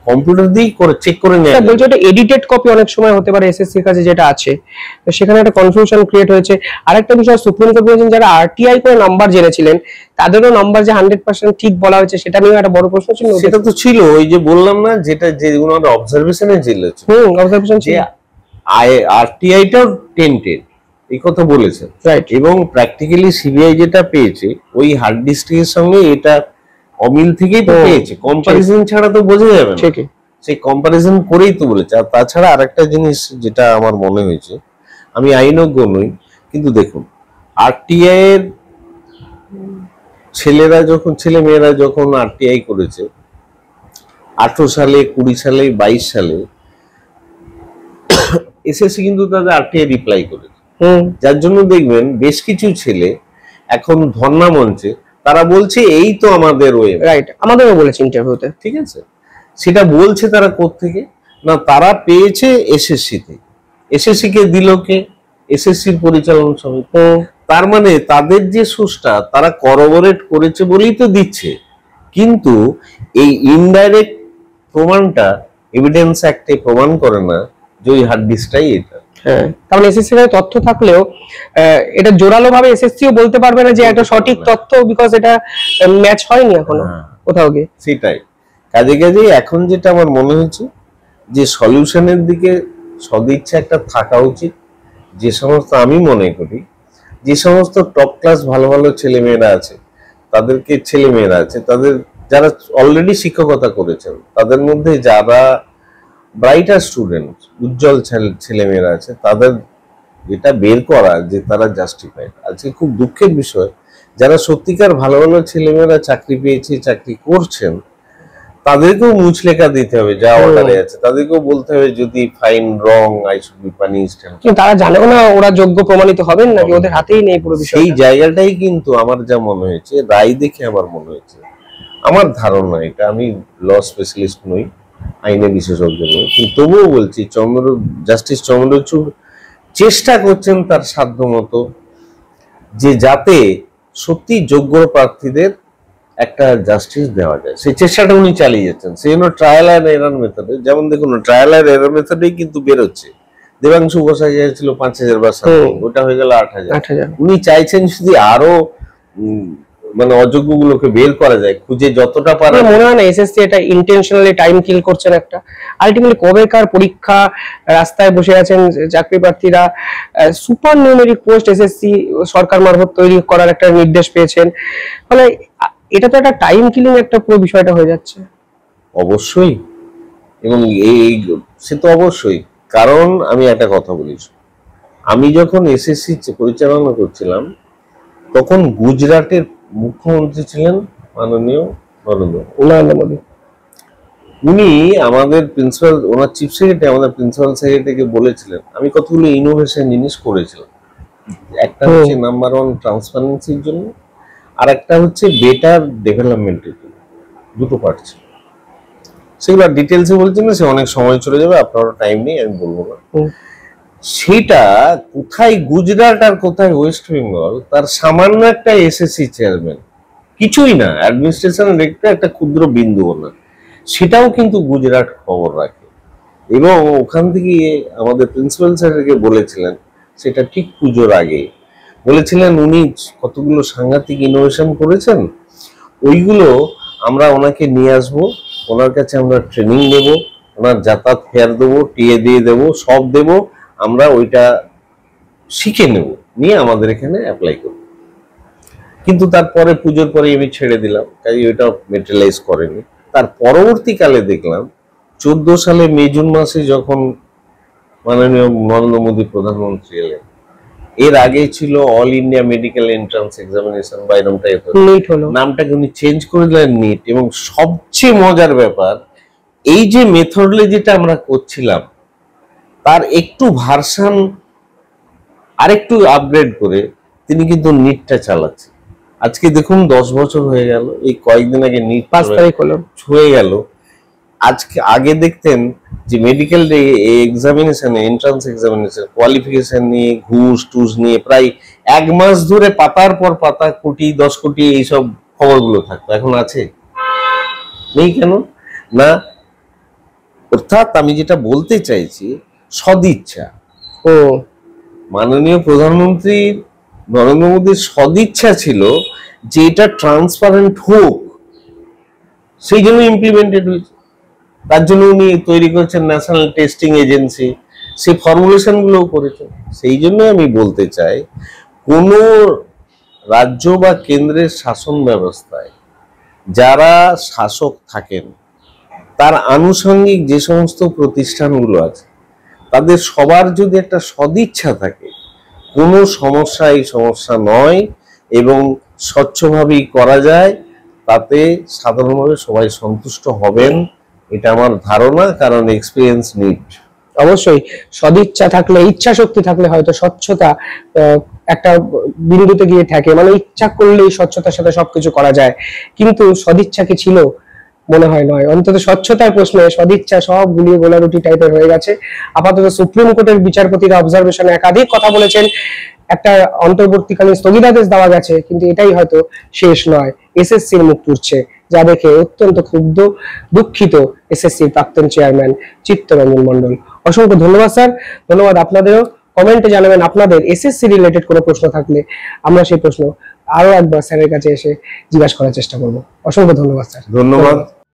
কম্পিউটার দিয়ে করে চেক করে নেয়। বলছো এটা এডিটেড কপি অনেক সময় হতে পারে এসএসসির কাছে যেটা আছে, তো সেখানে একটা কনফিউশন ক্রিয়েট হয়েছে। আরেকটা বিষয়, সুপ্রিম কোর্ট বলেছেন যারা আরটিআই করে নাম্বার জেনেছিলেন তাদেরও নাম্বার যে 100% ঠিক বলা হয়েছে, সেটা নিয়ে একটা বড় প্রশ্ন ছিল। সেটা তো ছিল, ওই যে বললাম না, যেটা যেগুলো আমরা অবজারভেশনে ছিল, অবজারভেশন যে আরটিআইটাও টেন্টেড, এই কথা বলেছেন, রাইট? এবং প্র্যাকটিক্যালি সিবিআই যেটা পেয়েছে ওই হার্ড ডিস্কের সঙ্গে এটা অমিল থেকেই তো পেয়েছে, কম্পারিজন ছাড়া তো বোঝা যাবে না। সেই কম্পারিজন করেই তো বলেছে। আর তাছাড়া আরেকটা জিনিস যেটা আমার মনে হয়েছে, আমি আইনজ্ঞ নই, কিন্তু দেখুন আরটিআই এর ছেলে মেয়েরা যখন আরটিআই করেছে 18 সালে, 20 সালে, 22 সালে, এসএসসি কিন্তু তাদের আরটিআই রিপ্লাই করেছে। যার জন্য দেখবেন বেশ কিছু ছেলে এখন ধর্ণা মঞ্চে তারা বলছে এই তো আমাদের ওয়ে, রাইট, আমাদেরও বলেছে ইন্টারভিউতে। ঠিক আছে, সেটা বলছে তারা কোত্থেকে না, তারা পেয়েছে এসএসসি থেকে। এসএসসি কে দিল কে? এসএসসির পরিচালন সমিতি। তার মানে তাদের যে সোর্সটা তারা করোবরেট করেছে বলেই তো দিচ্ছে, কিন্তু এই ইনডাইরেক্ট প্রমাণটা এভিডেন্স অ্যাক্টে প্রমাণ করে না যে ওই হার্ড ডিস্কটাই এটা। হ্যাঁ, কারণ এসএসসি এর তথ্য থাকলেও এটা জোরালো ভাবে এসএসসিও বলতে পারবে না যে এটা সঠিক তথ্য, বিকজ এটা ম্যাচ হয়নি এখনো কোথাও গিয়ে। সেটাই কাজে এখন যেটা আমার মনে হচ্ছে যে সলিউশনের দিকে সদিচ্ছা একটা থাকা উচিত। যে সমস্ত, আমি মনে করি যে সমস্ত টপ ক্লাস ভালো ভালো ছেলেমেয়েরা আছে, তাদের যারা অলরেডি শিক্ষকতা করেছেন, তাদের মধ্যে যারা ব্রাইটার স্টুডেন্ট, উজ্জ্বল ছেলেমেয়েরা আছে, তাদের এটা বের করা যে তারা জাস্টিফাইড। আজকে খুব দুঃখের বিষয়, যারা সত্যিকার ভালো ভালো ছেলেমেয়েরা চাকরি পেয়েছে, চাকরি করছেন, তাদেরকেও মুচলেখা দিতে হবে যা অর্ডারে আছে, তাদেরকেও বলতে হবে যদি fine wrong I should be punished. কিন্তু তারা জানেও না ওরা যোগ্য প্রমাণিত হবেন নাকি, ওদের হাতেই নেই পুরো বিষয়। সেই জায়গাটাই কিন্তু আমার যা মনে হয়েছে, রায় দেখে আমার মনে হয়েছে, আমার ধারণা, এটা আমি ল স্পেশালিস্ট নই, আইনে বিশেষজ্ঞ নই, কিন্তু তবুও বলছি জাস্টিস চন্দ্রচূড় চেষ্টা করছেন তার সাধ্য মতো যে যাতে সত্যি যোগ্য প্রার্থীদের একটা জাস্টিস দেওয়া যায়, সেই চেষ্টাটা উনি চালিয়ে যাচ্ছেন। সেই জন্য ট্রায়াল অ্যান্ড এরর মেথডে, যেমন দেখুন ট্রায়াল অ্যান্ড এরর মেথডেই কিন্তু বেরোচ্ছে। দেবাংশু বসা ছিল 5000 বা ওটা হয়ে গেল 8000। উনি চাইছেন যদি আরো মানে অযোগ্যগুলোকে বের করা যায়, খুঁজে যতটা পারে। মনে হয় না এসএসসি এটা ইন্টেনশনালি টাইম কিল করছেন একটা? আলটিমেটলি কবেকার পরীক্ষা, রাস্তায় বসে আছেন চাকরি প্রার্থীরা, সুপার নিউমেরিক পোস্ট এসএসসি সরকার মারফত তৈরি করার একটা নির্দেশ পেয়েছেন, ফলে এটা তো একটা টাইম কিলিং একটা পুরো বিষয়টা হয়ে যাচ্ছে। অবশ্যই, এবং সে তো অবশ্যই, কারণ আমি একটা কথা বলি, আমি যখন এসএসসি পরিচালনা করছিলাম তখন গুজরাটের মুখ্যমন্ত্রী ছিলেন মাননীয় নরেন্দ্র মোদী। উনি আমাদের প্রিন্সিপাল, ওনার চিফ সেক্রেটারি, আমাদের প্রিন্সিপাল সেক্রেটারিকে বলেছিলেন, আমি কতগুলো ইনোভেশন জিনিস করেছিলাম। একটা হচ্ছে নাম্বার 1 ট্রান্সপারেন্সির জন্য, আর একটা হচ্ছে বেটার ডেভেলপমেন্টের জন্য, দুটো পার্ট ছিল। সেগুলো ডিটেলসে বলছি না, সে অনেক সময় চলে যাবে, আপনারও টাইম নেই, আমি বলবো না। সেটা কোথায় গুজরাট আর কোথায় ওয়েস্ট বেঙ্গল, তার সামান্য একটা এসএসসি চেয়ারম্যান, কিছুই না, অ্যাডমিনিস্ট্রেশন দেখতে একটা ক্ষুদ্র বিন্দু না, সেটাও কিন্তু গুজরাট খবর রাখে। এবং ওখান থেকে আমাদের প্রিন্সিপাল স্যারকে বলেছিলেন, সেটা ঠিক পুজোর আগে বলেছিলেন, উনি কতগুলো সাংঘাতিক ইনোভেশন করেছেন, ওইগুলো আমরা ওনাকে নিয়ে আসবো, ওনার কাছে আমরা ট্রেনিং দেবো, ওনার যাতায়াত ফেয়ার দেবো, টিএ দিয়ে দেবো, সব দেবো, আমরা ওইটা শিখে নেব, নিয়ে আমাদের এখানে অ্যাপ্লাই করব। কিন্তু তারপরে পুজোর পরে আমি ছেড়ে দিলাম, তাই ওইটা মেটেরিয়ালাইজ করেনি। তার পরবর্তীকালে দেখলাম 14 সালে মে জুন মাসে যখন মাননীয় নরেন্দ্র মোদী প্রধানমন্ত্রী এলেন, এর আগে ছিল all India medical entrance examination, বা এরকমটাই হলো, নামটাকে উনি চেঞ্জ করে দিলেন নিট। এবং সবচেয়ে মজার ব্যাপার, এই যে মেথডোলজিটা আমরা করছিলাম তার একটু ভার্সন আরেকটু আপগ্রেড করে তিনি কিন্তু নিটটা চালাচ্ছে। আজকে দেখুন 10 বছর হয়ে গেল, এই কয়েকদিন আগে নিট 5 তারিখ হয়ে গেল। আজকে আগে দেখতেন যে মেডিকেল এক্সামিনেশনে, এন্ট্রান্স এক্সামিনেশন, কোয়ালিফিকেশন নিয়ে ঘুষ টুস নিয়ে প্রায় 1 মাস ধরে পাতার পর পাতা, কোটি 10 কোটি এইসব খবরগুলো থাকতো। এখন আছে? নেই। কেন না? অর্থাৎ আমি যেটা বলতে চাইছি, সদিচ্ছা, মাননীয় প্রধানমন্ত্রী নরেন্দ্র মোদীর সদিচ্ছা ছিল যে এটা ট্রান্সপারেন্ট হোক, সেই জন্য ইমপ্লিমেন্টেড হয়েছে। তার জন্য উনি তৈরি করেছেন ন্যাশনাল টেস্টিং এজেন্সি, সেই ফর্মুলেশন গুলো করেছেন। সেই জন্য আমি বলতে চাই, কোন রাজ্য বা কেন্দ্রের শাসন ব্যবস্থায় যারা শাসক থাকেন তার আনুষঙ্গিক যে সমস্ত প্রতিষ্ঠানগুলো আছে তাদের সবার যদি একটা সদিচ্ছা থাকে, কোনো সমস্যা এই সমস্যা নয় এবং স্বচ্ছভাবেই করা যায়, তাতে সাধারণভাবে সবাই সন্তুষ্ট হবেন, এটা আমার ধারণা, কারণ এক্সপিরিয়েন্স নিড। অবশ্যই সদিচ্ছা থাকলে, ইচ্ছা শক্তি থাকলে হয়তো স্বচ্ছতা একটা বিন্দুতে গিয়ে থাকে, মানে ইচ্ছা করলেই স্বচ্ছতার সাথে সবকিছু করা যায়, কিন্তু সদিচ্ছা কি ছিল? মনে হয় নয়। অন্তত স্বচ্ছতার প্রশ্নে সদিচ্ছা সব গুলিয়ে গোলারুটি টাইপের হয়ে গেছে। আপাতত সুপ্রিম কোর্টের বিচারপতিরা অবজারভেশনে একাধিক কথা বলেছেন, একটা অন্তর্বর্তীকালীন স্থগিতাদেশ দেওয়া গেছে, কিন্তু এটাই হয়তো শেষ নয়। এসএসসির মুখ পুড়ছে, যা দেখে অত্যন্ত ক্ষুব্ধ, দুঃখিত এসএসসির প্রাক্তন চেয়ারম্যান চিত্তরঞ্জন মণ্ডল। অসংখ্য ধন্যবাদ স্যার, ধন্যবাদ আপনাদেরও। কমেন্টে জানাবেন আপনাদের এসএসসি রিলেটেড কোনো প্রশ্ন থাকলে, আমরা সেই প্রশ্ন আরো একবার স্যারের কাছে এসে জিজ্ঞাসা করার চেষ্টা করব। অসংখ্য ধন্যবাদ স্যার। ধন্যবাদ।